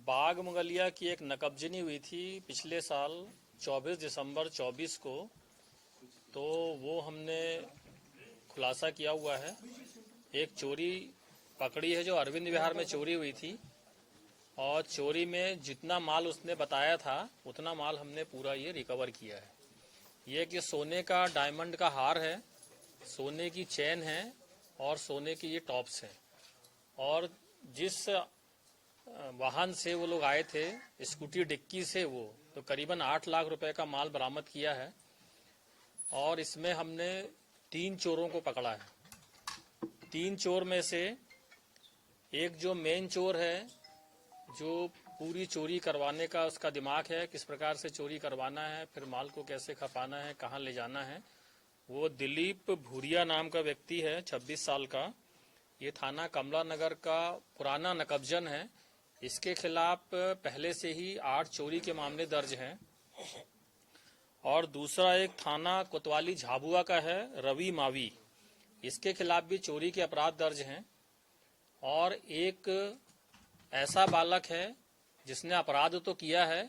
बाग मुगलिया की एक नकबजनी हुई थी पिछले साल 24 दिसंबर 24 को। तो वो हमने खुलासा किया हुआ है। एक चोरी पकड़ी है जो अरविंद विहार में चोरी हुई थी, और चोरी में जितना माल उसने बताया था उतना माल हमने पूरा ये रिकवर किया है। ये कि सोने का डायमंड का हार है, सोने की चेन है और सोने के ये टॉप्स हैं। और जिस वाहन से वो लोग आए थे, स्कूटी डिक्की से, वो तो करीबन 8 लाख रुपए का माल बरामद किया है। और इसमें हमने 3 चोरों को पकड़ा है। 3 चोर में से एक जो मेन चोर है, जो पूरी चोरी करवाने का उसका दिमाग है, किस प्रकार से चोरी करवाना है, फिर माल को कैसे खपाना है, कहाँ ले जाना है, वो दिलीप भूरिया नाम का व्यक्ति है, 26 साल का। ये थाना कमला नगर का पुराना नकबजन है। इसके खिलाफ पहले से ही 8 चोरी के मामले दर्ज हैं। और दूसरा एक थाना कोतवाली झाबुआ का है, रवि मावी। इसके खिलाफ भी चोरी के अपराध दर्ज हैं। और एक ऐसा बालक है जिसने अपराध तो किया है,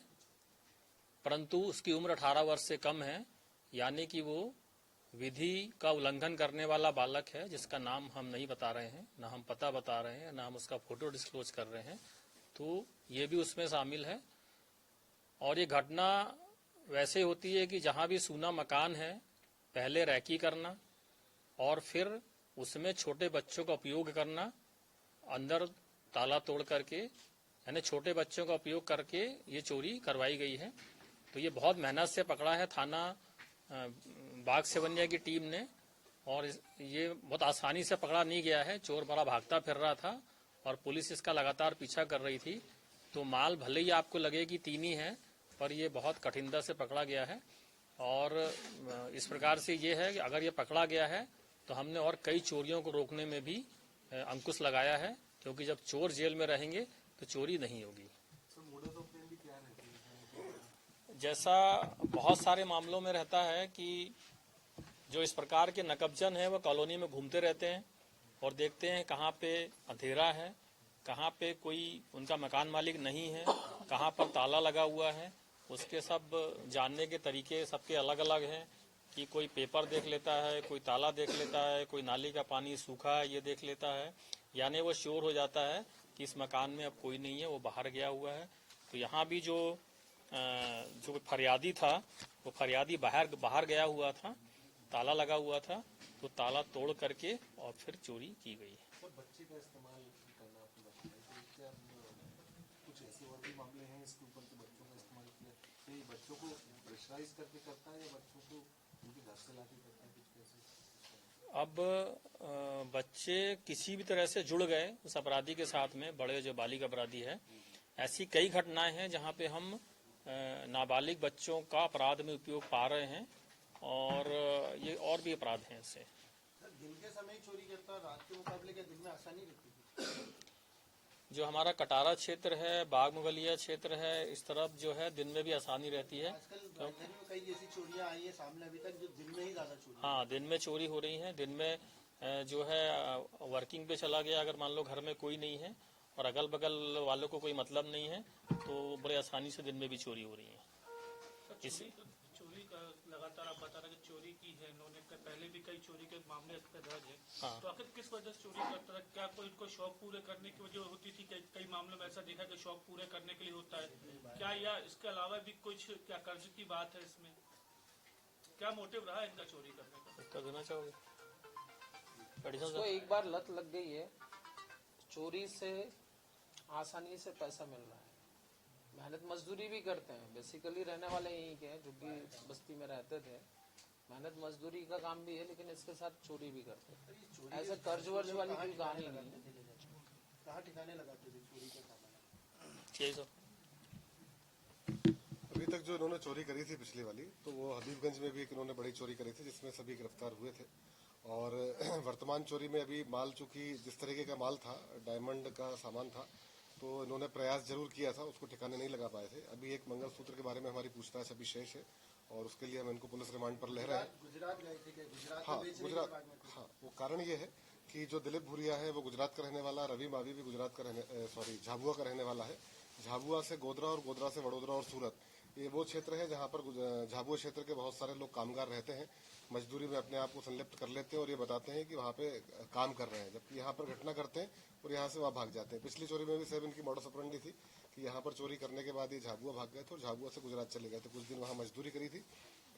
परंतु उसकी उम्र 18 वर्ष से कम है, यानी कि वो विधि का उल्लंघन करने वाला बालक है, जिसका नाम हम नहीं बता रहे हैं, ना हम पता बता रहे हैं, ना हम उसका फोटो डिस्क्लोज कर रहे हैं। तो ये भी उसमें शामिल है। और ये घटना वैसे होती है कि जहां भी सूना मकान है, पहले रैकी करना और फिर उसमें छोटे बच्चों का उपयोग करना, अंदर ताला तोड़ करके, यानी छोटे बच्चों का उपयोग करके ये चोरी करवाई गई है। तो ये बहुत मेहनत से पकड़ा है थाना बाग सेवनिया की टीम ने। और ये बहुत आसानी से पकड़ा नहीं गया है। चोर बड़ा भागता फिर रहा था और पुलिस इसका लगातार पीछा कर रही थी। तो माल भले ही आपको लगे कि 3 ही है, पर ये बहुत कठिनता से पकड़ा गया है। और इस प्रकार से ये है कि अगर ये पकड़ा गया है तो हमने और कई चोरियों को रोकने में भी अंकुश लगाया है, क्योंकि जब चोर जेल में रहेंगे तो चोरी नहीं होगी। जैसा बहुत सारे मामलों में रहता है कि जो इस प्रकार के नकबजन हैं वो कॉलोनी में घूमते रहते हैं और देखते हैं कहाँ पे अंधेरा है, कहाँ पे कोई उनका मकान मालिक नहीं है, कहाँ पर ताला लगा हुआ है। उसके सब जानने के तरीके सबके अलग अलग हैं कि कोई पेपर देख लेता है, कोई ताला देख लेता है, कोई नाली का पानी सूखा है ये देख लेता है, यानी वो श्योर हो जाता है कि इस मकान में अब कोई नहीं है, वो बाहर गया हुआ है। तो यहाँ भी जो फरियादी था, वो फरियादी बाहर गया हुआ था, ताला लगा हुआ था, तो ताला तोड़ करके और फिर चोरी की गई। बच्चे का इस्तेमाल करना आपने बताया, क्या कुछ ऐसे और भी मामले हैं इसके ऊपर कि बच्चों का इस्तेमाल किया? तो ये बच्चों को प्रेशराइज करके करता है या बच्चों को उनके घर से लाके करता है, कुछ कैसे? अब बच्चे किसी भी तरह से जुड़ गए उस अपराधी के साथ में, बड़े जो बालिग अपराधी है, ऐसी कई घटनाएं हैं जहां पे हम नाबालिग बच्चों का अपराध में उपयोग पा रहे हैं। और ये और भी अपराध हैं इससे। दिन के समय चोरी करता है, रात के मुकाबले क्या दिन में आसानी रहती है? जो हमारा कटारा क्षेत्र है, बाग मुगलिया क्षेत्र है, इस तरफ जो है दिन में भी आसानी रहती है। आजकल राजधानी में कई ऐसी चोरियां आई है सामने अभी तक, जो दिन में ही ज्यादा चोरी। हाँ, दिन में चोरी हो रही है। दिन में जो है वर्किंग पे चला गया, अगर मान लो घर में कोई नहीं है और अगल बगल वालों को कोई मतलब नहीं है, तो बड़े आसानी से दिन में भी चोरी हो रही है। चोरी का लगातार आप बता रहे चोरी की है इन्होंने, पहले भी कई चोरी के मामले इस पे दर्ज है। हाँ। तो आखिर किस वजह से चोरी करता था? क्या कोई इनको शौक पूरे करने की वजह होती थी? कई मामलों में ऐसा देखा कि शौक पूरे करने के लिए होता है क्या, या इसके अलावा भी कुछ क्या कर्ज की बात है इसमें? क्या मोटिव रहा इनका चोरी करने का? कर देना चाहोगे? तो एक बार लत लग गई है, चोरी से आसानी से पैसा मिल रहा है, मेहनत मजदूरी भी करते हैं, बेसिकली रहने वाले यहीं के हैं, झुग्गी बस्ती में रहते थे, मेहनत मजदूरी का काम भी है, लेकिन इसके साथ चोरी भी करते हैं। ऐसे कर्ज वर्ज वाली कोई कहानी नहीं है। कहाँ ठिकाने लगाते थे चोरी का सामान? अभी तक जो इन्होंने चोरी करी थी पिछली वाली, तो वो हबीबगंज में भी एक इन्होंने बड़ी चोरी करी थी, जिसमें सभी गिरफ्तार हुए थे। और वर्तमान चोरी में अभी माल, चूंकि जिस तरीके का माल था, डायमंड का सामान था, तो इन्होंने प्रयास जरूर किया था, उसको ठिकाने नहीं लगा पाए थे। अभी एक मंगलसूत्र के बारे में हमारी पूछताछ अभी शेष है और उसके लिए हम इनको पुलिस रिमांड पर ले रहे हैं। गुजरात गए थे? हाँ, गुजरात। हाँ, वो कारण ये है कि जो दिलीप भूरिया है वो गुजरात का रहने वाला, रवि मावी भी गुजरात का झाबुआ का रहने वाला है। झाबुआ से गोधरा और गोधरा से वडोदरा और सूरत, ये वो क्षेत्र है जहां पर झाबुआ क्षेत्र के बहुत सारे लोग कामगार रहते हैं, मजदूरी में अपने आप को संलिप्त कर लेते हैं और ये बताते हैं कि वहां पे काम कर रहे हैं, जबकि यहाँ पर घटना करते हैं और यहाँ से वहां भाग जाते हैं। पिछली चोरी में भी सेम इनकी मॉडस ऑपरेंडी थी कि यहाँ पर चोरी करने के बाद ये झाबुआ भाग गए थे और झाबुआ से गुजरात चले गए थे, कुछ दिन वहां मजदूरी करी थी।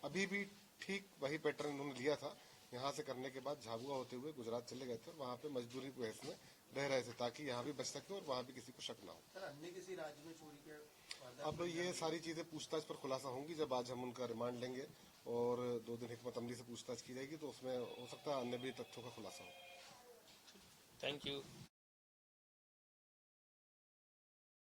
अभी भी ठीक वही पैटर्न इन्होंने लिया था, यहाँ से करने के बाद झाबुआ होते हुए गुजरात चले गए थे और वहां पे मजदूरी के बेस में रह रहे थे ताकि यहाँ भी बच सके और वहां भी किसी को शक ना हो। सर, अन्य किसी राज्य में चोरी के अब ये सारी चीजें पूछताछ पर खुलासा होंगी जब आज हम उनका रिमांड लेंगे और 2 दिन हिकमत अमली से पूछताछ की जाएगी, तो उसमें हो सकता है अन्य भी तथ्यों का खुलासा हो। Thank you.